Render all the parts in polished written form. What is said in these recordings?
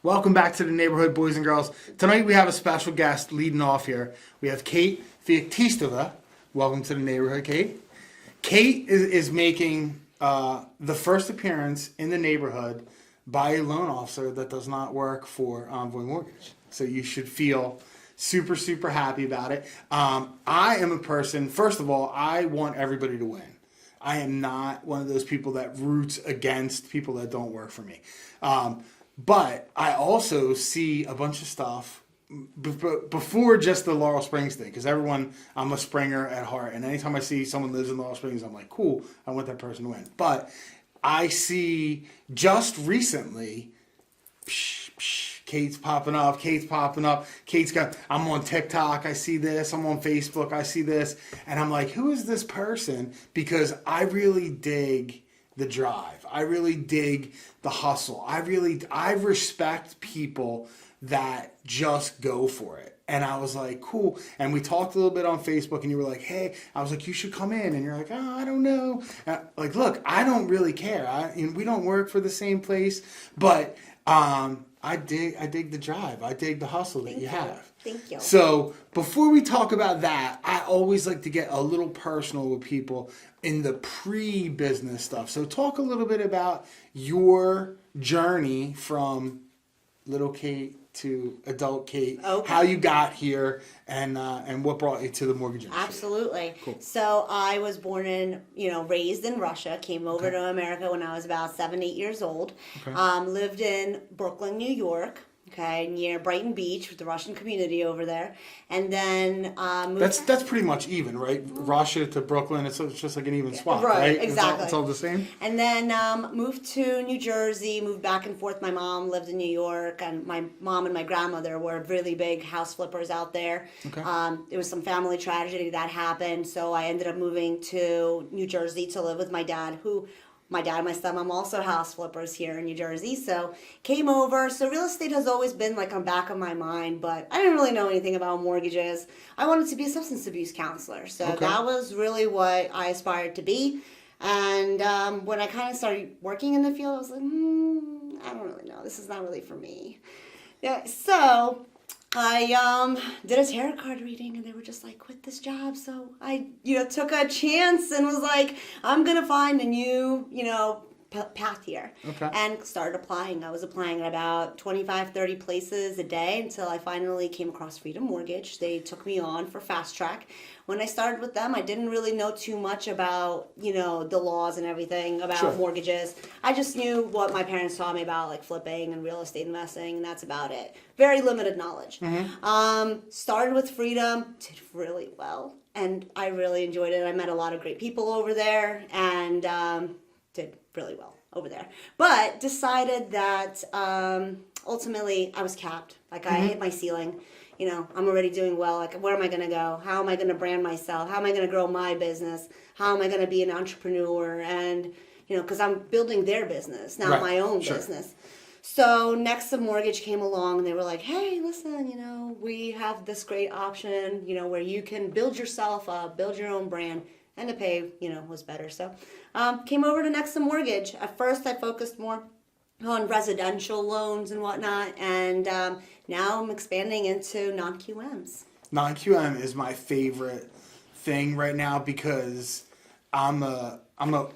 Welcome back to the neighborhood, boys and girls. Tonight we have a special guest leading off here. We have Kate Feoktistova. Welcome to the neighborhood, Kate. Kate is making the first appearance in the neighborhood by a loan officer that does not work for Envoy Mortgage. So you should feel super, super happy about it. I am a person, first of all, I want everybody to win. I am not one of those people that roots against people that don't work for me. But I also see a bunch of stuff before just the Laurel Springs thing, because I'm a Springer at heart, and anytime I see someone lives in Laurel Springs, I'm like, cool, I want that person to win. But I see just recently, Kate's popping up, I'm on TikTok, I see this, I'm on Facebook, I see this, and I'm like, who is this person? Because I really dig the drive. I really dig the hustle. I respect people that just go for it. And I was like, cool. And we talked a little bit on Facebook, and you were like, hey, I was like, you should come in. And you're like, oh, I don't know. Like, look, I don't really care. We don't work for the same place, but I dig the drive. I dig the hustle that you have. Thank you. So before we talk about that, I always like to get a little personal with people in the pre-business stuff. So talk a little bit about your journey from little Kate to adult Kate, how you got here, and what brought you to the mortgage industry. Absolutely. Cool. So I was born raised in Russia, came over to America when I was about 7, 8 years old. Okay. Lived in Brooklyn, New York. Okay, near Brighton Beach with the Russian community over there, and then moved. That's pretty much even, right? Russia to Brooklyn, it's just like an even swap, right? Exactly. It's all the same. And then moved to New Jersey, moved back and forth. My mom lived in New York, and my mom and my grandmother were really big house flippers out there. Okay. There was some family tragedy that happened, so I ended up moving to New Jersey to live with my dad, my dad and my stepmom also house flippers here in New Jersey, so came over. So real estate has always been like on the back of my mind, but I didn't really know anything about mortgages. I wanted to be a substance abuse counselor, so that was really what I aspired to be. And when I kind of started working in the field, I was like, I don't really know. This is not really for me. Yeah, so I did a tarot card reading, and they were just like, quit this job. So I, took a chance and was like, I'm going to find a new, path here. Okay. And started applying. I was applying at about 25, 30 places a day until I finally came across Freedom Mortgage. They took me on for fast track. When I started with them, I didn't really know too much about, the laws and everything about mortgages. I just knew what my parents taught me about, like flipping and real estate investing, and that's about it. Very limited knowledge. Started with Freedom, did really well, and I really enjoyed it. I met a lot of great people over there, and did really well over there. But decided that ultimately I was capped. Like I hit my ceiling. I'm already doing well. Like, where am I going to go? How am I going to brand myself? How am I going to grow my business? How am I going to be an entrepreneur? And, because I'm building their business, not my own business. So Nexa Mortgage came along, and they were like, hey, listen, we have this great option, where you can build yourself up, build your own brand, and the pay, was better. So came over to Nexa Mortgage. At first, I focused more on residential loans and whatnot, and now I'm expanding into non-QMs. Non-QM is my favorite thing right now because I'm a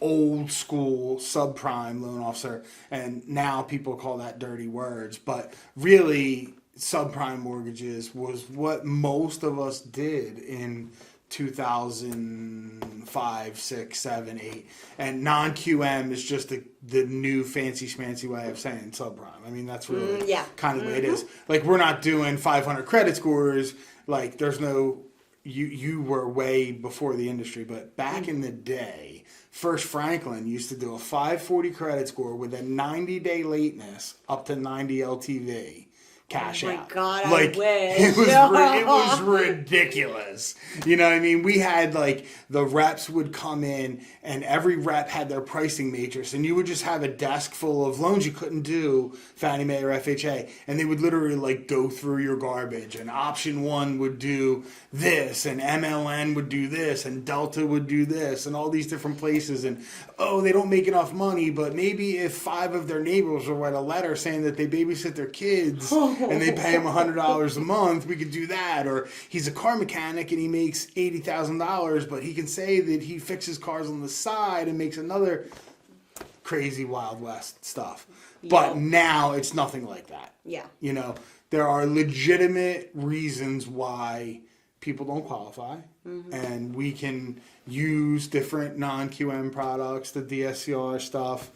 old school subprime loan officer, and now people call that dirty words, but really subprime mortgages was what most of us did in 2005, 6, 7, 8. And non-QM is just the new fancy schmancy way of saying subprime. I mean, that's really kind of the way it is. Like, we're not doing 500 credit scores. Like, there's no... You were way before the industry, but back in the day, First Franklin used to do a 540 credit score with a 90-day lateness up to 90 LTV. cash out. Oh my God, like, I wish. it was ridiculous. You know what I mean? We had like the reps would come in and every rep had their pricing matrix and you would just have a desk full of loans you couldn't do Fannie Mae or FHA and they would literally like go through your garbage and option one would do this and MLN would do this and Delta would do this and all these different places and they don't make enough money, but maybe if 5 of their neighbors will write a letter saying that they babysit their kids and they pay him $100 a month, we could do that. Or he's a car mechanic and he makes $80,000, but he can say that he fixes cars on the side and makes another crazy Wild West stuff. But now it's nothing like that. Yeah. You know, there are legitimate reasons why people don't qualify, and we can use different non-QM products, the DSCR stuff,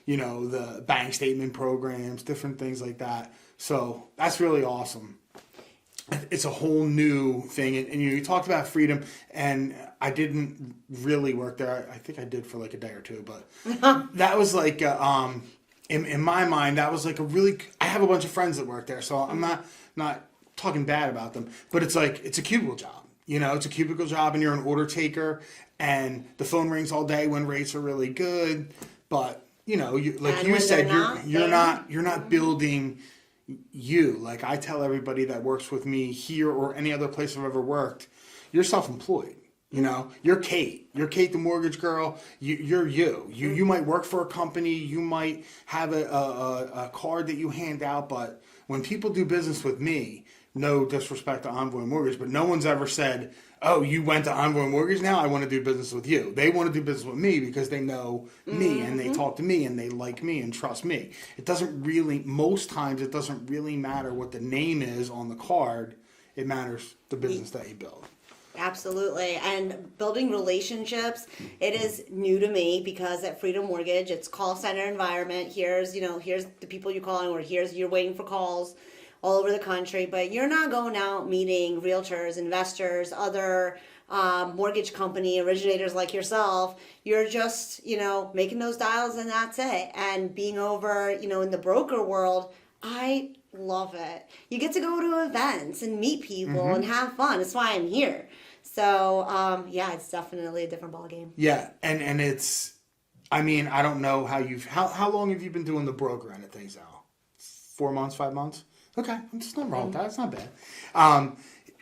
you know, the bank statement programs, different things like that. So that's really awesome. It's a whole new thing, and you talked about freedom, and I didn't really work there. I think I did for like a day or two, but that was like in my mind, that was like a really. I have a bunch of friends that work there, so I'm not talking bad about them, but it's like it's a cubicle job. You know, it's a cubicle job, and you're an order taker, and the phone rings all day when rates are really good. But you know, like you said, you're not building you. Like I tell everybody that works with me here or any other place I've ever worked, you're self-employed. You know, you're Kate. You're Kate, the mortgage girl. You're you. You might work for a company. You might have a card that you hand out. But when people do business with me, no disrespect to Envoy Mortgage, but no one's ever said, oh, you went to Envoy Mortgage, now I want to do business with you. They want to do business with me because they know me and they talk to me and they like me and trust me. It doesn't really, most times it doesn't really matter what the name is on the card. It matters the business that you build. Absolutely. And building relationships, it is new to me because at Freedom Mortgage, it's call center environment. Here's the people you're calling, or you're waiting for calls all over the country, but you're not going out meeting realtors, investors, other mortgage company originators like yourself. You're just, making those dials and that's it. And being over, in the broker world, I love it. You get to go to events and meet people and have fun. That's why I'm here. So, it's definitely a different ballgame. Yeah, and it's, I mean, I don't know how long have you been doing the broker end of things now? 4 months, 5 months? Okay, there's nothing wrong with that. It's not bad.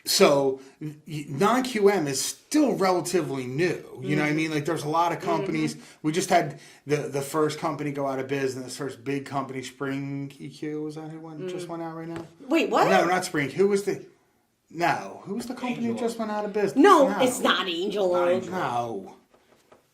So non-QM is still relatively new. You know what I mean? Like there's a lot of companies. We just had the first company go out of business. First big company, Spring EQ. Was that who just went out right now? Wait, what? No, not Spring. Who was the company that just went out of business? No, it's not Angel Oak. No,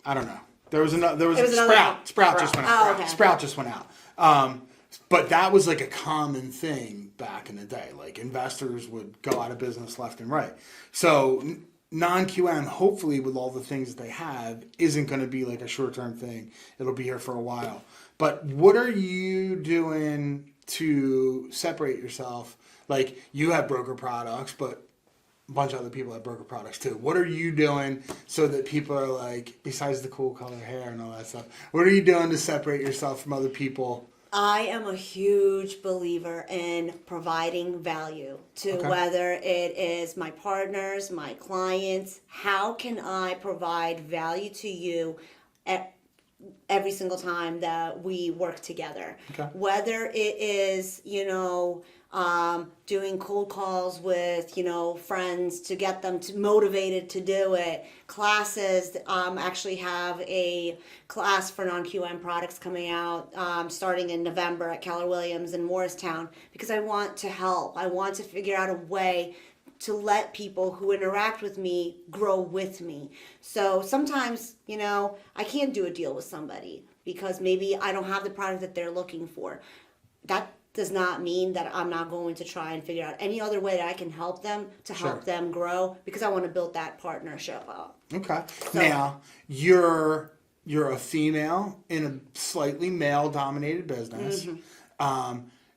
I don't know. There was Sprout. Sprout just went out. Okay. Sprout just went out. But that was like a common thing back in the day. Like investors would go out of business left and right. So non-QM, hopefully with all the things that they have, isn't going to be like a short-term thing. It'll be here for a while. But what are you doing to separate yourself? Like you have broker products, but a bunch of other people have broker products too. What are you doing so that people are like, besides the cool color hair and all that stuff, what are you doing to separate yourself from other people? I am a huge believer in providing value to whether it is my partners, my clients. How can I provide value to you every single time that we work together? Okay. Whether it is, doing cold calls with, friends to get them motivated to do it. Classes, actually have a class for non-QM products coming out starting in November at Keller Williams in Morristown because I want to help. I want to figure out a way to let people who interact with me grow with me. So sometimes, I can't do a deal with somebody because maybe I don't have the product that they're looking for. That does not mean that I'm not going to try and figure out any other way that I can help them to help them grow because I want to build that partnership up. Okay. So, now, you're a female in a slightly male-dominated business.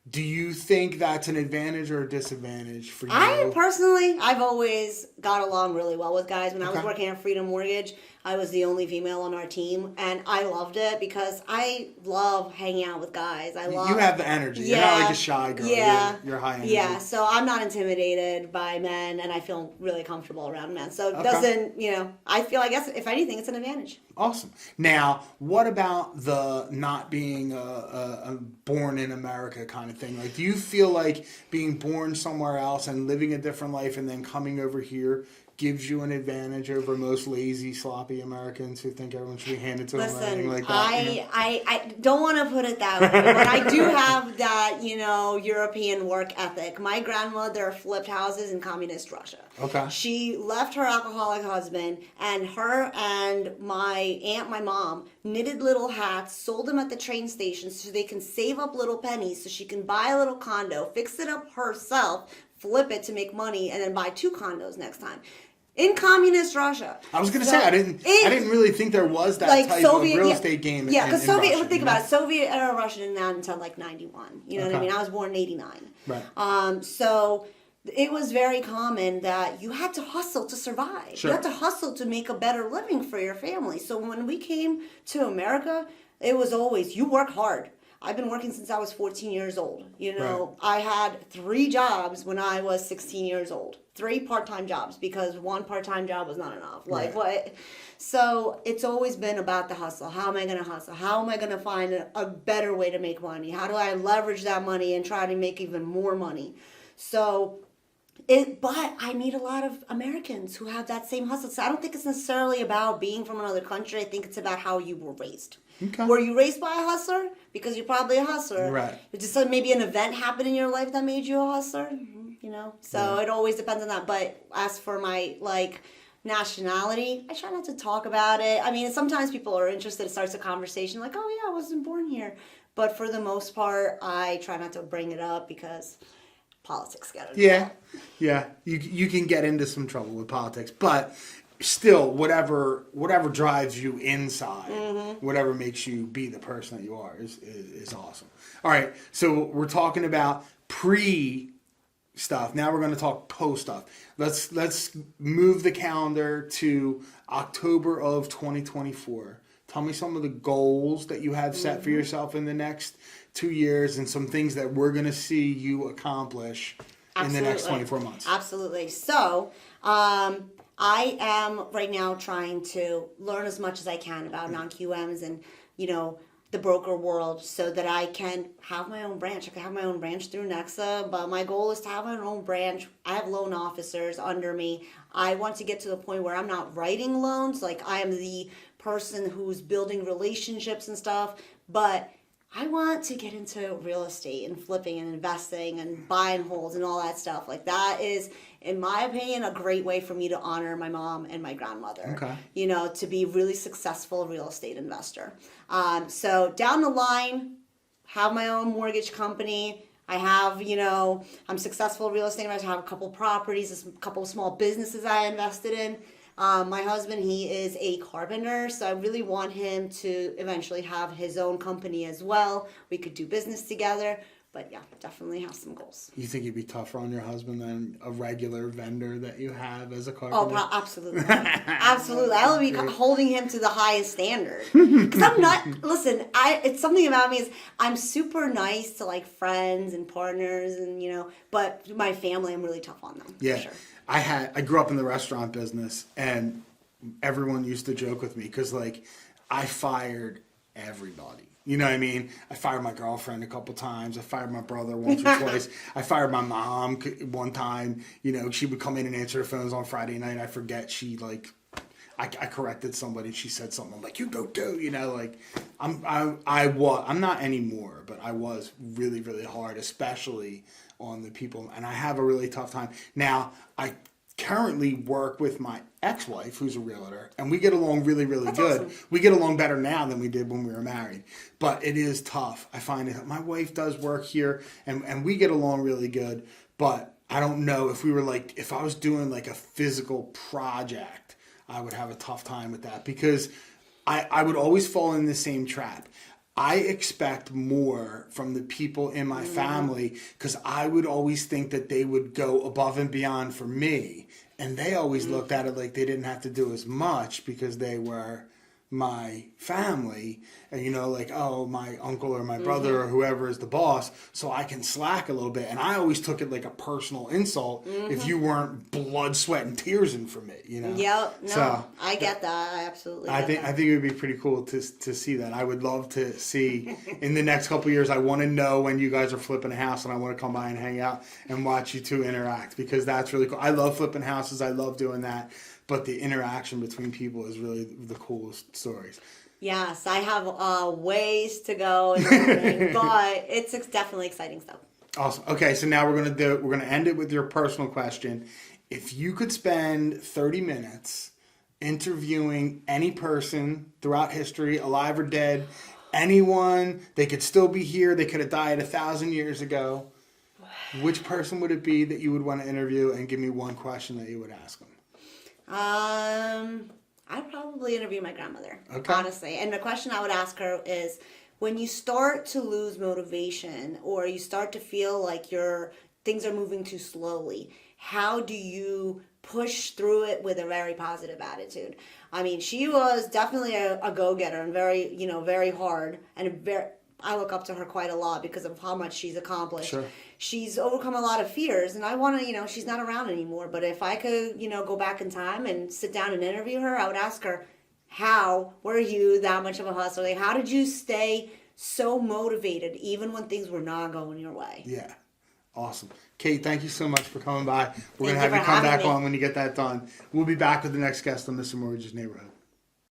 Do you think that's an advantage or a disadvantage for you? I've always got along really well with guys. When I was working at Freedom Mortgage, I was the only female on our team, and I loved it because I love hanging out with guys. You have the energy. You're not like a shy girl. Yeah. You're high energy. Yeah, so I'm not intimidated by men, and I feel really comfortable around men. So it doesn't, I feel, I guess, if anything, it's an advantage. Awesome. Now, what about the not being a born in America kind of thing? Like, do you feel like being born somewhere else and living a different life and then coming over here gives you an advantage over most lazy, sloppy Americans who think everyone should be handed to them or anything like that? I don't want to put it that way, but I do have that, European work ethic. My grandmother flipped houses in communist Russia. Okay. She left her alcoholic husband, and her and my aunt, my mom, knitted little hats, sold them at the train station so they can save up little pennies so she can buy a little condo, fix it up herself, flip it to make money, and then buy 2 condos next time. In communist Russia. I was going to say, I didn't really think there was that like type of real estate game. Yeah, because think about it, Soviet era Russia didn't end until like 91. You know what I mean? I was born in 89. Right. So it was very common that you had to hustle to survive. Sure. You had to hustle to make a better living for your family. So when we came to America, it was always, you work hard. I've been working since I was 14 years old. Right. I had 3 jobs when I was 16 years old. 3 part-time jobs because 1 part-time job was not enough. Like what? So it's always been about the hustle. How am I going to hustle? How am I going to find a better way to make money? How do I leverage that money and try to make even more money? So but I meet a lot of Americans who have that same hustle. So I don't think it's necessarily about being from another country. I think it's about how you were raised. Okay. Were you raised by a hustler? Because you're probably a hustler. Right. Just maybe an event happened in your life that made you a hustler. So it always depends on that. But as for my nationality, I try not to talk about it. I mean, sometimes people are interested. It starts a conversation like, "Oh yeah, I wasn't born here," but for the most part, I try not to bring it up because politics get it. Yeah. You can get into some trouble with politics, but still, whatever drives you inside, whatever makes you be the person that you are is awesome. All right, so we're talking about pre stuff. Now we're going to talk post stuff. Let's move the calendar to October of 2024. Tell me some of the goals that you have set for yourself in the next 2 years and some things that we're going to see you accomplish in the next 24 months. Absolutely. So, I am right now trying to learn as much as I can about non-QMs and, the broker world so that I can have my own branch. I can have my own branch through Nexa, but my goal is to have my own branch. I have loan officers under me. I want to get to the point where I'm not writing loans. Like I am the person who's building relationships and stuff, but I want to get into real estate and flipping and investing and buying holds and all that stuff. Like that is, in my opinion, a great way for me to honor my mom and my grandmother. Okay. To be a really successful real estate investor. So down the line, have my own mortgage company. I have, I'm successful real estate investor. I have a couple properties, a couple small businesses I invested in. My husband, he is a carpenter, so I really want him to eventually have his own company as well. We could do business together, but yeah, definitely have some goals. You think you'd be tougher on your husband than a regular vendor that you have as a carpenter? Oh, absolutely. Absolutely. I will be holding him to the highest standard. Because I'm not, listen, it's something about me is I'm super nice to like friends and partners and, but my family, I'm really tough on them. Yeah. For sure. I grew up in the restaurant business, and everyone used to joke with me because, I fired everybody. You know what I mean? I fired my girlfriend a couple times. I fired my brother once or twice. I fired my mom one time. She would come in and answer the phones on Friday night. I forget I corrected somebody. She said something. I'm like, you go do. I'm not anymore, but I was really, really hard, especially on the people, and I have a really tough time. Now, I currently work with my ex-wife, who's a realtor, and we get along really, really That's good. awesome. We get along better now than we did when we were married, but it is tough. I find it. My wife does work here, and we get along really good, but I don't know if we were if I was doing a physical project, I would have a tough time with that because I would always fall in the same trap. I expect more from the people in my family because I would always think that they would go above and beyond for me. And they always looked at it like they didn't have to do as much because they were my family, and like, oh, my uncle or my brother or whoever is the boss, so I can slack a little bit. And I always took it like a personal insult if you weren't blood, sweat, and tears in from it, Yep. No, so I get that. I absolutely I get think that. I think it would be pretty cool to see that. I would love to see in the next couple of years. I want to know when you guys are flipping a house, and I want to come by and hang out and watch you two interact, because that's really cool. I love flipping houses. I love doing that. But the interaction between people is really the coolest stories. Yes, I have ways to go and everything, but it's definitely exciting stuff. Awesome. Okay, so now we're gonna end it with your personal question. If you could spend 30 minutes interviewing any person throughout history, alive or dead, anyone, they could still be here, they could have died 1,000 years ago, which person would it be that you would want to interview, and give me one question that you would ask them? I'd probably interview my grandmother, Okay. honestly. And the question I would ask her is, when you start to lose motivation, or you start to feel like things are moving too slowly, how do you push through it with a very positive attitude? I mean, she was definitely a go-getter, and very, very hard, and I look up to her quite a lot because of how much she's accomplished. Sure. She's overcome a lot of fears, and I want to, she's not around anymore, but if I could, go back in time and sit down and interview her, I would ask her, how were you that much of a hustler? Like, how did you stay so motivated even when things were not going your way? Yeah. Awesome. Kate, thank you so much for coming by. We're going to Thank you have you for come having back me. on when you get that done. We'll be back with the next guest on Mr. Mortgage's Neighborhood.